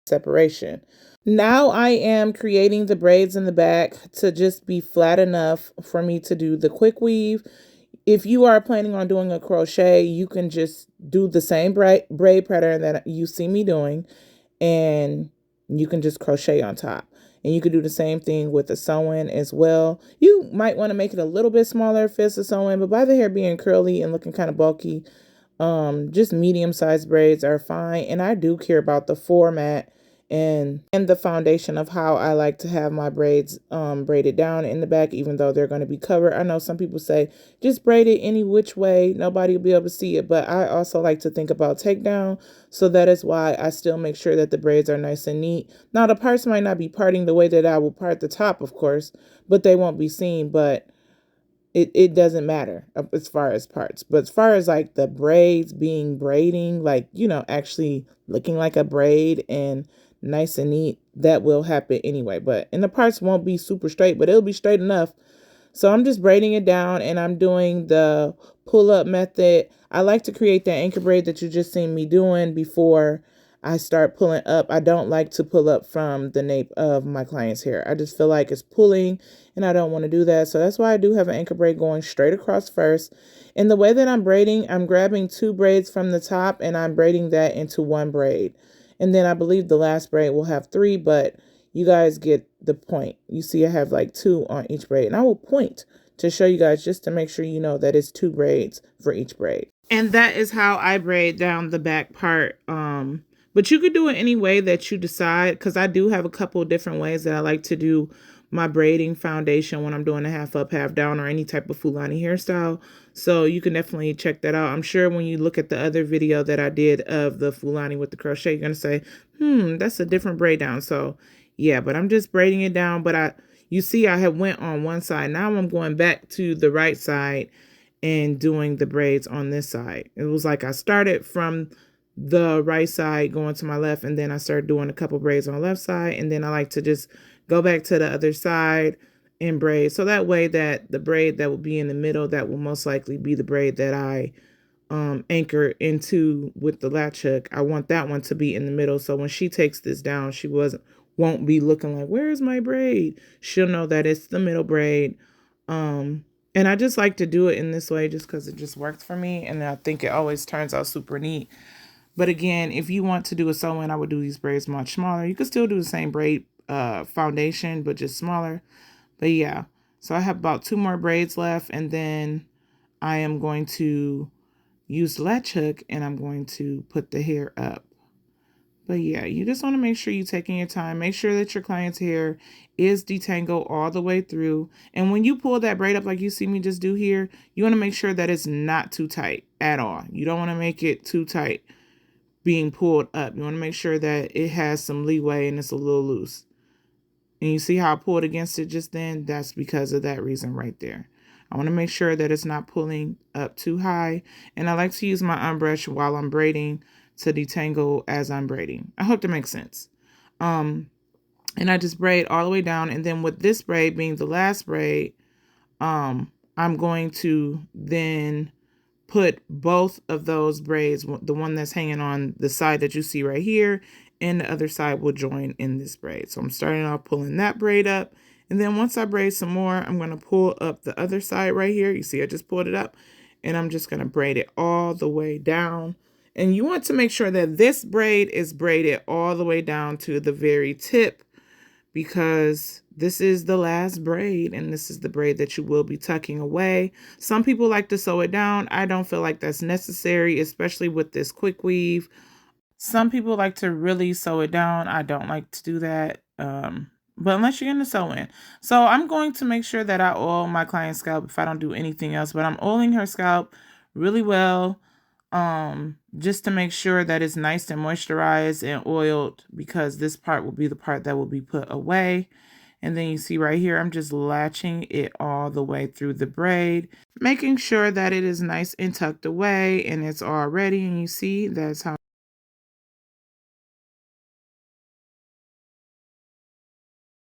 separation. Now I am creating the braids in the back to just be flat enough for me to do the quick weave. If you are planning on doing a crochet, you can just do the same braid pattern that you see me doing, and you can just crochet on top. And you could do the same thing with the sewing as well. You might want to make it a little bit smaller if it's a sewing, but by the hair being curly and looking kind of bulky, just medium-sized braids are fine. And I do care about the format and the foundation of how I like to have my braids braided down in the back, even though they're going to be covered. I know some people say just braid it any which way, nobody will be able to see it, but I also like to think about takedown, so that is why I still make sure that the braids are nice and neat. Now the parts might not be parting the way that I will part the top, of course, but they won't be seen. But it doesn't matter as far as parts. But as far as like the braids being braiding, like, you know, actually looking like a braid and nice and neat, that will happen anyway. And the parts won't be super straight, but it'll be straight enough. So I'm just braiding it down, and I'm doing the pull up method. I like to create that anchor braid that you just seen me doing before I start pulling up. I don't like to pull up from the nape of my client's hair. I just feel like it's pulling, and I don't want to do that. So that's why I do have an anchor braid going straight across first. And the way that I'm braiding, I'm grabbing 2 braids from the top, and I'm braiding that into 1 braid. And then I believe the last braid will have 3, but you guys get the point. You see I have like 2 on each braid, and I will point to show you guys just to make sure you know that it's 2 braids for each braid. And that is how I braid down the back part. But you could do it any way that you decide, because I do have a couple of different ways that I like to do my braiding foundation when I'm doing a half up, half down, or any type of Fulani hairstyle. So you can definitely check that out. I'm sure when you look at the other video that I did of the Fulani with the crochet, you're going to say, that's a different braid down. So yeah, but I'm just braiding it down. But you see I have went on one side. Now I'm going back to the right side and doing the braids on this side. It was like I started from the right side going to my left, and then I started doing a couple braids on the left side, and then I like to just go back to the other side and braid. So that way that the braid that will be in the middle, that will most likely be the braid that I anchor into with the latch hook. I want that one to be in the middle, so when she takes this down, she won't be looking like, where's my braid? She'll know that it's the middle braid. And I just like to do it in this way just because it just works for me, and I think it always turns out super neat. But again, if you want to do a sew-in, I would do these braids much smaller. You could still do the same braid foundation, but just smaller. But yeah, so I have about 2 more braids left, and then I am going to use the latch hook, and I'm going to put the hair up. But yeah, you just want to make sure you're taking your time. Make sure that your client's hair is detangled all the way through. And when you pull that braid up like you see me just do here, you want to make sure that it's not too tight at all. You don't want to make it too tight being pulled up. You want to make sure that it has some leeway and it's a little loose. And you see how I pulled against it just then? That's because of that reason right there. I want to make sure that it's not pulling up too high. And I like to use my unbrush while I'm braiding to detangle as I'm braiding. I hope that makes sense. And I just braid all the way down. And then with this braid being the last braid, I'm going to then put both of those braids, the one that's hanging on the side that you see right here, and the other side will join in this braid. So I'm starting off pulling that braid up, and then once I braid some more, I'm going to pull up the other side right here. You see I just pulled it up, and I'm just going to braid it all the way down. And you want to make sure that this braid is braided all the way down to the very tip, because this is the last braid, and this is the braid that you will be tucking away. Some people like to sew it down. I don't feel like that's necessary, especially with this quick weave. Some people like to really sew it down. I don't like to do that, but unless you're going to sew in. So I'm going to make sure that I oil my client's scalp if I don't do anything else, but I'm oiling her scalp really well, just to make sure that it's nice and moisturized and oiled, because this part will be the part that will be put away. And then you see right here, I'm just latching it all the way through the braid, making sure that it is nice and tucked away and it's all ready. And you see that's how